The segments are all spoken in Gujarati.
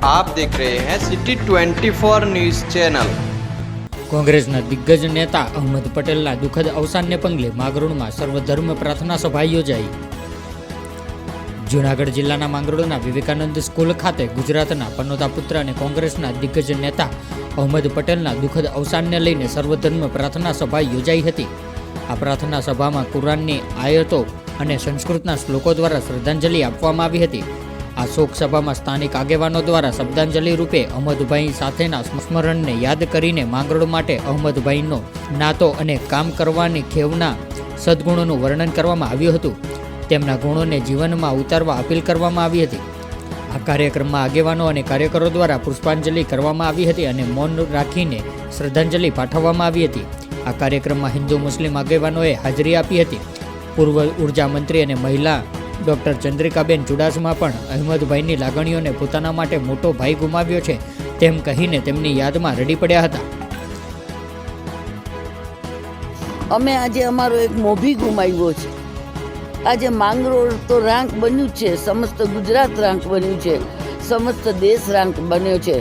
आप देख रहे हैं सिटी 24 न्यूज़ चैनल। કોંગ્રેસના દિગ્ગજ નેતા અહમદ પટેલના દુઃખદ અવસાનને પગલે માંગરોળમાં સર્વધર્મ પ્રાર્થના સભા યોજાઈ। જૂનાગઢ જિલ્લાના માંગરોળના વિવેકાનંદ સ્કૂલ ખાતે ગુજરાતના પનોતા પુત્ર અને કોંગ્રેસના દિગ્ગજ નેતા અહમદ પટેલના દુઃખદ અવસાનને લઈને સર્વધર્મ પ્રાર્થના સભા યોજાઈ હતી। આ પ્રાર્થના સભામાં કુરાનની આયતો અને સંસ્કૃતના શ્લોકો દ્વારા શ્રદ્ધાંજલિ આપવામાં આવી હતી। આ શોક સભામાં સ્થાનિક આગેવાનો દ્વારા શ્રદ્ધાંજલિ રૂપે અહમદભાઈ સાથેના સ્મરણને યાદ કરીને માંગરોળ માટે અહમદભાઈનો નાતો અને કામ કરવાની ખેવના સદગુણોનું વર્ણન કરવામાં આવ્યું હતું। તેમના ગુણોને જીવનમાં ઉતારવા અપીલ કરવામાં આવી હતી। આ કાર્યક્રમમાં આગેવાનો અને કાર્યકરો દ્વારા પુષ્પાંજલિ કરવામાં આવી હતી અને મૌન રાખીને શ્રદ્ધાંજલિ પાઠવવામાં આવી હતી। આ કાર્યક્રમમાં હિન્દુ મુસ્લિમ આગેવાનોએ હાજરી આપી હતી। પૂર્વ ઉર્જા મંત્રી અને મહિલા ડૉક્ટર ચંદ્રિકાબેન ચુડાસમા પણ અહમદભાઈની લાગણીઓને પોતાના માટે મોટો ભાઈ ગુમાવ્યો છે તેમ કહીને તેમની યાદમાં રડી પડ્યા હતા। અમે આજે અમારો એક મોભી ગુમાવ્યો છે। આજે માંગરોળ તો રાંક બન્યું છે, સમસ્ત ગુજરાત રાંક બન્યું છે, સમસ્ત દેશ રાંક બન્યો છે।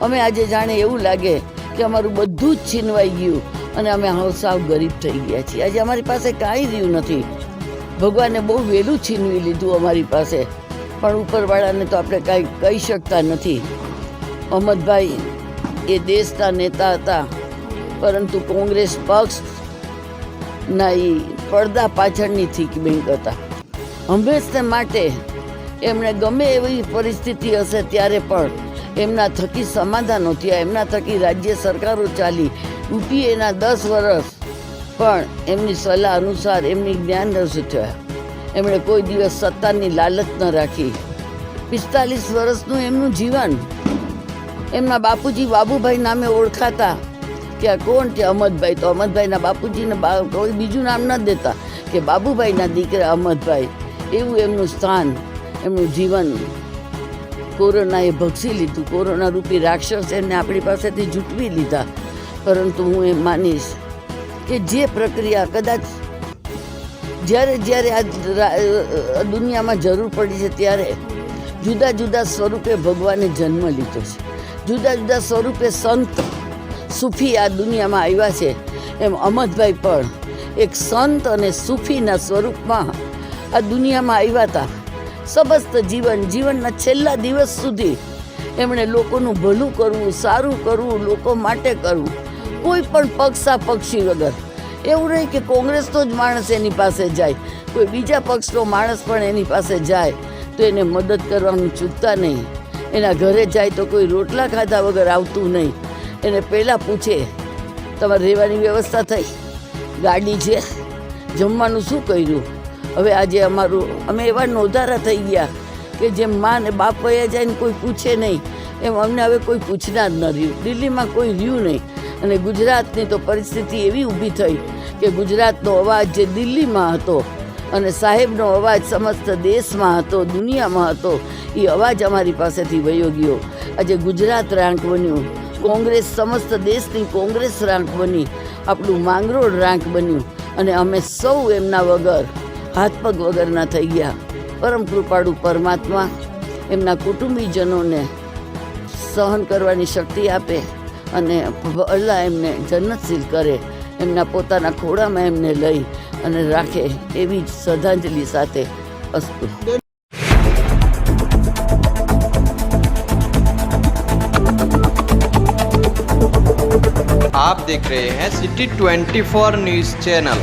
અમે આજે જાણે એવું લાગે કે અમારું બધું જ છીનવાઈ ગયું અને અમે સાવ ગરીબ થઈ ગયા છીએ। આજે અમારી પાસે કાંઈ રહ્યું નથી। ભગવાને બહુ વહેલું છીનવી લીધું અમારી પાસે, પણ ઉપરવાળાને તો આપણે કાંઈ કહી શકતા નથી। અહમદભાઈ એ દેશના નેતા હતા, પરંતુ કોંગ્રેસ પક્ષના એ પડદા પાછળની થીક બેંક હતા। હંમેશને માટે એમણે ગમે એવી પરિસ્થિતિ હશે ત્યારે પણ એમના થકી સમાધાનો થયા, એમના થકી રાજ્ય સરકારો ચાલી, યુપીએના 10 વર્ષ પણ એમની સલાહ અનુસાર એમની જ્ઞાન રજૂ થયા। એમણે કોઈ દિવસ સત્તાની લાલચ ન રાખી। 45 વર્ષનું એમનું જીવન। એમના બાપુજી બાબુભાઈ નામે ઓળખાતા કે આ કોણ છે? અહમદભાઈ। તો અહમદભાઈના બાપુજીને કોઈ બીજું નામ ન દેતા કે બાબુભાઈના દીકરા અહમદભાઈ। એવું એમનું સ્થાન, એમનું જીવન કોરોનાએ ભક્ષી લીધું। કોરોના રૂપી રાક્ષસ એમને આપણી પાસેથી ઝૂંટવી લીધા। પરંતુ હું એમ માનીશ કે જે પ્રક્રિયા કદાચ જ્યારે આ દુનિયામાં જરૂર પડી છે ત્યારે જુદા જુદા સ્વરૂપે ભગવાને જન્મ લીધો છે, જુદા જુદા સ્વરૂપે સંત સૂફી આ દુનિયામાં આવ્યા છે। એમ અહમદભાઈ પણ એક સંત અને સૂફીના સ્વરૂપમાં આ દુનિયામાં આવ્યા હતા। સમસ્ત જીવનના છેલ્લા દિવસ સુધી એમણે લોકોનું ભલું કરવું, સારું કરવું, લોકો માટે કરવું, કોઈ પણ પક્ષી વગર। એવું નહીં કે કોંગ્રેસનો જ માણસ એની પાસે જાય, કોઈ બીજા પક્ષનો માણસ પણ એની પાસે જાય તો એને મદદ કરવાનું ચૂકતા નહીં। એના ઘરે જાય તો કોઈ રોટલા ખાધા વગર આવતું નહીં। એને પહેલાં પૂછે, તમારે રહેવાની વ્યવસ્થા થઈ, ગાડી છે, જમવાનું શું કર્યું? હવે આજે અમે એવા નોંધારા થઈ ગયા કે જેમ મા ને બાપ વયા જાય ને કોઈ પૂછે નહીં, એમ અમને હવે કોઈ પૂછનાર ન રહ્યું। દિલ્હીમાં કોઈ રહ્યું નહીં અને ગુજરાતની તો પરિસ્થિતિ એવી ઊભી થઈ કે ગુજરાતનો અવાજ જે દિલ્હીમાં હતો અને સાહેબનો અવાજ સમસ્ત દેશમાં હતો, દુનિયામાં હતો, એ અવાજ અમારી પાસેથી વયો ગયો। આજે ગુજરાત રાંક બન્યું, કોંગ્રેસ સમસ્ત દેશની કોંગ્રેસ રાંક બની, આપણું માંગરોળ રાંક બન્યું અને અમે સૌ એમના વગર હાથ પગ વગરના થઈ ગયા। પરમ કૃપાળુ પરમાત્મા એમના કુટુંબીજનોને સહન કરવાની શક્તિ આપે અને અલ્લાહ એમને જન્નતશીલ કરે, એમના પોતાના ખોળામાં એમને લઈ અને રાખે, એવી જ શ્રદ્ધાંજલિ સાથે અસ્તુ। आप देख रहे हैं सिटी 24 न्यूज़ चैनल।